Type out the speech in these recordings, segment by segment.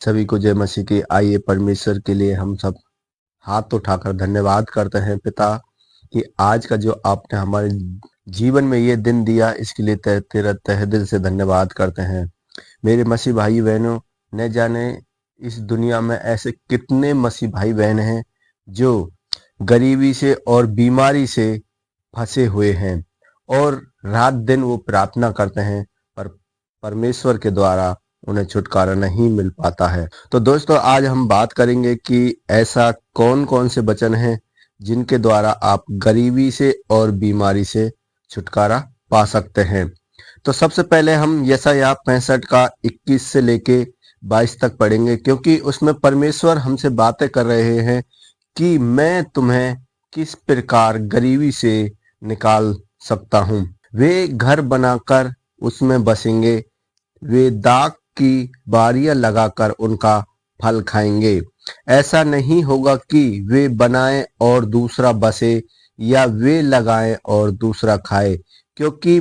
सभी को जय मसीह की। आइए परमेश्वर के लिए हम सब हाथ उठाकर धन्यवाद करते हैं पिता कि आज का जो आपने हमारे जीवन में ये दिन दिया, इसके लिए तेरा तहे दिल से धन्यवाद करते हैं। मेरे मसीह भाई बहनों, न जाने इस दुनिया में ऐसे कितने मसीह भाई बहन हैं जो गरीबी से और बीमारी से फंसे हुए हैं और रात दिन वो प्रार्थना करते हैं, पर परमेश्वर के द्वारा उन्हें छुटकारा नहीं मिल पाता है। तो दोस्तों, आज हम बात करेंगे कि ऐसा कौन कौन से वचन हैं जिनके द्वारा आप गरीबी से और बीमारी से छुटकारा पा सकते हैं। तो सबसे पहले हम यशायाह 65 का 21 से लेके 22 तक पढ़ेंगे, क्योंकि उसमें परमेश्वर हमसे बातें कर रहे हैं कि मैं तुम्हें किस प्रकार गरीबी से निकाल सकता हूँ। वे घर बनाकर उसमें बसेंगे, वे दाख की बारियां लगाकर उनका फल खाएंगे। ऐसा नहीं होगा कि वे बनाएं और दूसरा बसे या वे लगाएं और दूसरा खाए, क्योंकि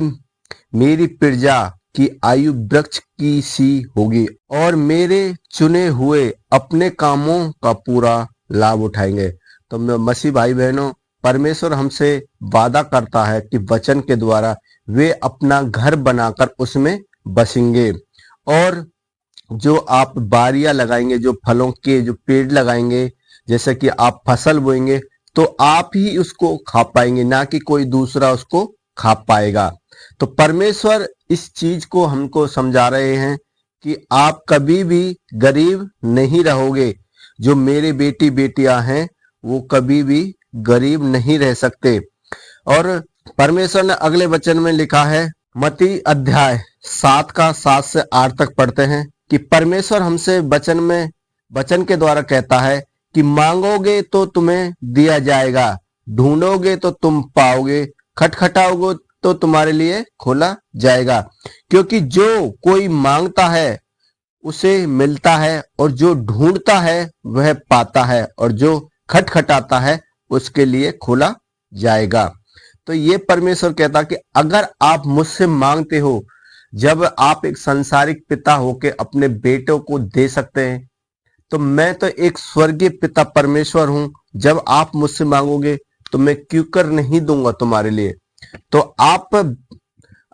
मेरी प्रजा की आयु वृक्ष की सी होगी और मेरे चुने हुए अपने कामों का पूरा लाभ उठाएंगे। तो मसीह भाई बहनों, परमेश्वर हमसे वादा करता है कि वचन के द्वारा वे अपना घर बनाकर उसमें बसेंगे और जो आप बारियां लगाएंगे, जो फलों के जो पेड़ लगाएंगे, जैसे कि आप फसल बोएंगे तो आप ही उसको खा पाएंगे, ना कि कोई दूसरा उसको खा पाएगा। तो परमेश्वर इस चीज को हमको समझा रहे हैं कि आप कभी भी गरीब नहीं रहोगे। जो मेरे बेटी बेटियां हैं वो कभी भी गरीब नहीं रह सकते। और परमेश्वर ने अगले वचन में लिखा है, मत्ती अध्याय 7 का 7 से 8 तक पढ़ते हैं कि परमेश्वर हमसे वचन के द्वारा कहता है कि मांगोगे तो तुम्हें दिया जाएगा, ढूंढोगे तो तुम पाओगे, खटखटाओगे तो तुम्हारे लिए खोला जाएगा। क्योंकि जो कोई मांगता है उसे मिलता है, और जो ढूंढता है वह पाता है, और जो खटखटाता है उसके लिए खोला जाएगा। तो ये परमेश्वर कहता कि अगर आप मुझसे मांगते हो, जब आप एक संसारिक पिता होके अपने बेटों को दे सकते हैं, तो मैं तो एक स्वर्गीय पिता परमेश्वर हूं। जब आप मुझसे मांगोगे तो मैं क्यों कर नहीं दूंगा तुम्हारे लिए। तो आप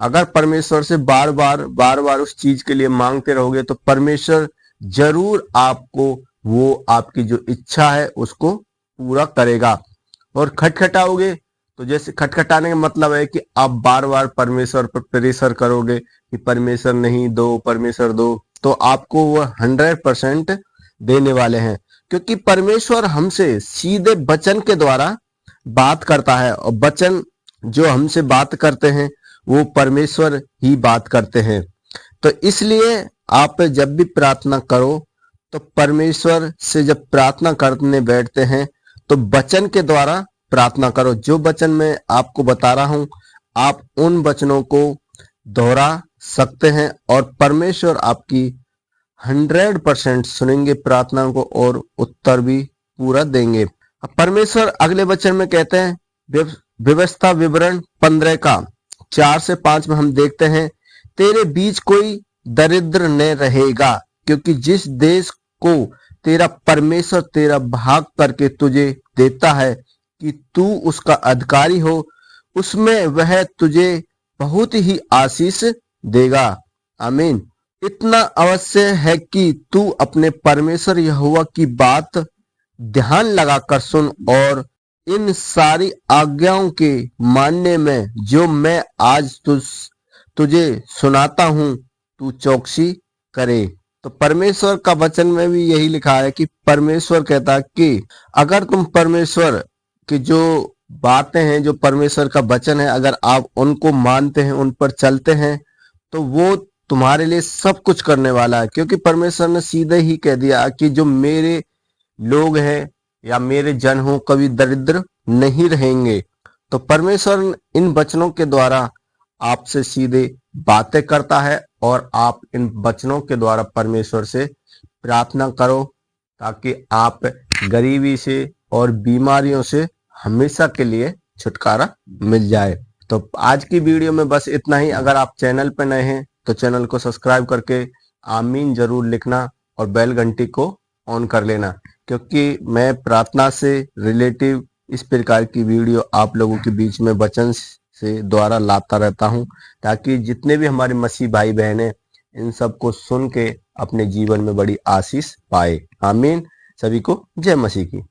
अगर परमेश्वर से बार बार उस चीज के लिए मांगते रहोगे तो परमेश्वर जरूर आपको वो आपकी जो इच्छा है उसको पूरा करेगा। और खटखटाओगे तो जैसे खटखटाने का मतलब है कि आप बार बार परमेश्वर पर प्रेशर करोगे कि परमेश्वर नहीं दो, परमेश्वर दो, तो आपको वो 100% देने वाले हैं। क्योंकि परमेश्वर हमसे सीधे वचन के द्वारा बात करता है, और वचन जो हमसे बात करते हैं वो परमेश्वर ही बात करते हैं। तो इसलिए आप जब भी प्रार्थना करो तो परमेश्वर से जब प्रार्थना करने बैठते हैं तो वचन के द्वारा प्रार्थना करो। जो वचन मैं आपको बता रहा हूं, आप उन वचनों को दोहरा सकते हैं और परमेश्वर आपकी 100% सुनेंगे प्रार्थना को और उत्तर भी पूरा देंगे। अब परमेश्वर अगले वचन में कहते हैं, व्यवस्था विवरण 15 का 4 से 5 में हम देखते हैं, तेरे बीच कोई दरिद्र न रहेगा, क्योंकि जिस देश को तेरा परमेश्वर तेरा भाग करके तुझे देता है कि तू उसका अधिकारी हो, उसमें वह तुझे बहुत ही आशीष देगा। आमीन। इतना अवश्य है कि तू अपने परमेश्वर यहोवा की बात ध्यान लगाकर सुन और इन सारी आज्ञाओं के मानने में जो मैं आज तुझे सुनाता हूं, तू चौकसी करे। तो परमेश्वर का वचन में भी यही लिखा है कि परमेश्वर कहता है कि अगर तुम परमेश्वर की जो बातें हैं, जो परमेश्वर का वचन है, अगर आप उनको मानते हैं, उन पर चलते हैं, तो वो तुम्हारे लिए सब कुछ करने वाला है। क्योंकि परमेश्वर ने सीधे ही कह दिया कि जो मेरे लोग हैं या मेरे जन हो कभी दरिद्र नहीं रहेंगे। तो परमेश्वर इन वचनों के द्वारा आपसे सीधे बातें करता है और आप इन वचनों के द्वारा परमेश्वर से प्रार्थना करो ताकि आप गरीबी से और बीमारियों से हमेशा के लिए छुटकारा मिल जाए। तो आज की वीडियो में बस इतना ही। अगर आप चैनल पर नए हैं तो चैनल को सब्सक्राइब करके आमीन जरूर लिखना। और बेल घंटी को ऑन कर लेना, क्योंकि मैं प्रार्थना से रिलेटिव इस प्रकार की वीडियो आप लोगों के बीच में वचन से द्वारा लाता रहता हूं, ताकि जितने भी हमारे मसीह भाई बहन हैं इन सबको सुन के अपने जीवन में बड़ी आशीष पाए। आमीन। सभी को जय मसीह की।